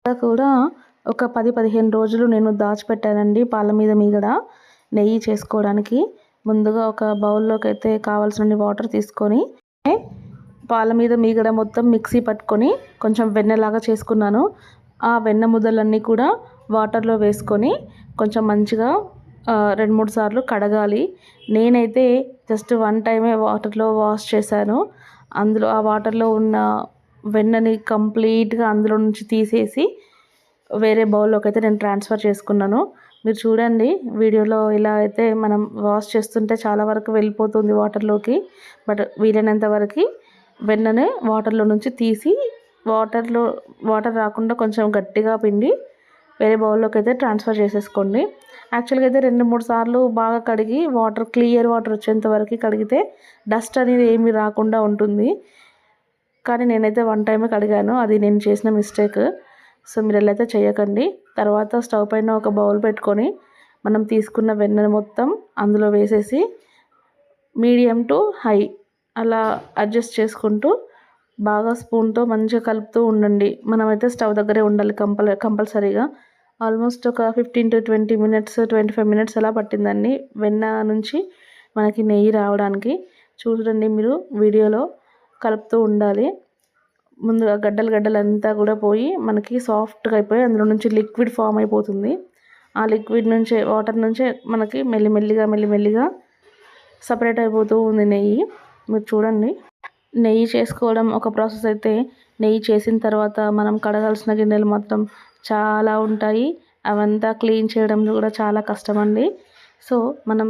కూడా ఒక 10-15 రోజులు నేను దాచిపెట్టానండి పాల మీద మీగడ నెయ్యి చేసుకోవడానికి. ముందుగా ఒక బౌల్లోకి అయితే కావాల్సినన్ని వాటర్ తీసుకొని పాల మీద మీగడ మొత్తం మిక్సీ పట్టుకొని కొంచెం వెన్నలాగా చేసుకున్నాను. ఆ వెన్న ముద్దలన్నీ కూడా వాటర్లో వేసుకొని కొంచెం మంచిగా 2-3 సార్లు కడగాలి. నేనైతే జస్ట్ 1 టైమే వాటర్లో వాష్ చేశాను. అందులో ఆ వాటర్లో ఉన్న వెన్నని కంప్లీట్గా అందులో నుంచి తీసేసి వేరే బౌల్లోకి అయితే నేను ట్రాన్స్ఫర్ చేసుకున్నాను. మీరు చూడండి వీడియోలో ఇలా అయితే మనం వాష్ చేస్తుంటే చాలా వరకు వెళ్ళిపోతుంది వాటర్లోకి. బట్ వీలైనంత వరకు వెన్నని వాటర్లో నుంచి తీసి వాటర్ రాకుండా కొంచెం గట్టిగా పిండి వేరే బౌల్లోకి అయితే ట్రాన్స్ఫర్ చేసేసుకోండి. యాక్చువల్గా అయితే 2-3 సార్లు బాగా కడిగి క్లియర్ వాటర్ వచ్చేంత వరకు కడిగితే డస్ట్ అనేది ఏమీ రాకుండా ఉంటుంది. కానీ నేనైతే 1 టైమే కడిగాను. అది నేను చేసిన మిస్టేక్. సో మీరు ఎలా అయితే చేయకండి. తర్వాత స్టవ్ పైన ఒక బౌల్ పెట్టుకొని మనం తీసుకున్న వెన్నను మొత్తం అందులో వేసేసి మీడియం టు హై అలా అడ్జస్ట్ చేసుకుంటూ బాగా స్పూన్తో మంచిగా కలుపుతూ ఉండండి. మనమైతే స్టవ్ దగ్గరే ఉండాలి కంపల్సరీగా. ఆల్మోస్ట్ ఒక 15-20 మినిట్స్ 25 మినిట్స్ అలా పట్టిందండి వెన్న నుంచి మనకి నెయ్యి రావడానికి. చూడండి మీరు వీడియోలో కలుపుతూ ఉండాలి. ముందుగా గడ్డలంతా కూడా పోయి మనకి సాఫ్ట్గా అయిపోయి అందులో నుంచి లిక్విడ్ ఫామ్ అయిపోతుంది. ఆ లిక్విడ్ నుంచే వాటర్ నుంచే మనకి మెల్లిమెల్లిగా సపరేట్ అయిపోతూ ఉంది నెయ్యి. మీరు చూడండి. నెయ్యి చేసుకోవడం ఒక ప్రాసెస్ అయితే నెయ్యి చేసిన తర్వాత మనం కడగాల్సిన గిన్నెలు మాత్రం చాలా ఉంటాయి. అవంతా క్లీన్ చేయడం కూడా చాలా కష్టమండి. సో మనం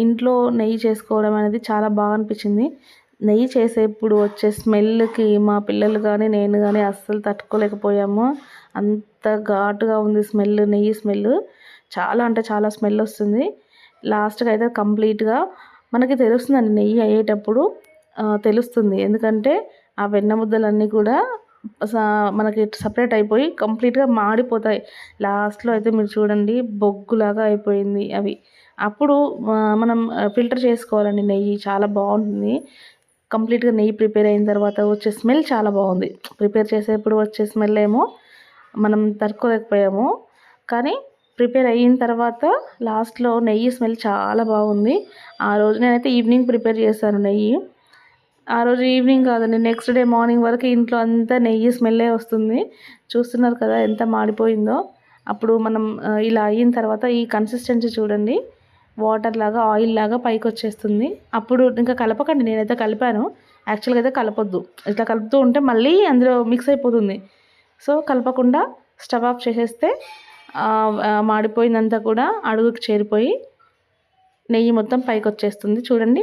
ఇంట్లో నెయ్యి చేసుకోవడం అనేది చాలా బాగా అనిపించింది. నెయ్యి చేసేప్పుడు వచ్చే స్మెల్కి మా పిల్లలు కానీ నేను కానీ అస్సలు తట్టుకోలేకపోయాము. అంత ఘాటుగా ఉంది స్మెల్, నెయ్యి స్మెల్ చాలా అంటే చాలా స్మెల్ వస్తుంది. లాస్ట్కి అయితే కంప్లీట్గా మనకి తెలుస్తుందండి నెయ్యి అయ్యేటప్పుడు తెలుస్తుంది. ఎందుకంటే ఆ వెన్న ముద్దలన్నీ కూడా మనకి సపరేట్ అయిపోయి కంప్లీట్గా మాడిపోతాయి. లాస్ట్లో అయితే మీరు చూడండి బొగ్గులాగా అయిపోయింది అవి. అప్పుడు మనం ఫిల్టర్ చేసుకోవాలండి నెయ్యి. చాలా బాగుంటుంది. కంప్లీట్గా నెయ్యి ప్రిపేర్ అయిన తర్వాత వచ్చే స్మెల్ చాలా బాగుంది. ప్రిపేర్ చేసేప్పుడు వచ్చే స్మెల్ ఏమో మనం తట్టుకోలేకపోయాము. కానీ ప్రిపేర్ అయిన తర్వాత లాస్ట్లో నెయ్యి స్మెల్ చాలా బాగుంది. ఆ రోజు నేనైతే ఈవినింగ్ ప్రిపేర్ చేశాను నెయ్యి. ఆ రోజు ఈవినింగ్ కాదండి, నెక్స్ట్ డే మార్నింగ్ వరకు ఇంట్లో అంతా నెయ్యి స్మెల్లే వస్తుంది. చూస్తున్నారు కదా ఎంత మాడిపోయిందో. అప్పుడు మనం ఇలా అయిన తర్వాత ఈ కన్సిస్టెన్సీ చూడండి, వాటర్ లాగా ఆయిల్ లాగా పైకి వచ్చేస్తుంది. అప్పుడు ఇంకా కలపకండి. నేనైతే కలిపాను. యాక్చువల్గా అయితే కలపొద్దు. ఇట్లా కలుపుతూ ఉంటే మళ్ళీ అందులో మిక్స్ అయిపోతుంది. సో కలపకుండా స్టవ్ ఆఫ్ చేసేస్తే మాడిపోయిందంతా కూడా అడుగుకి చేరిపోయి నెయ్యి మొత్తం పైకి వచ్చేస్తుంది. చూడండి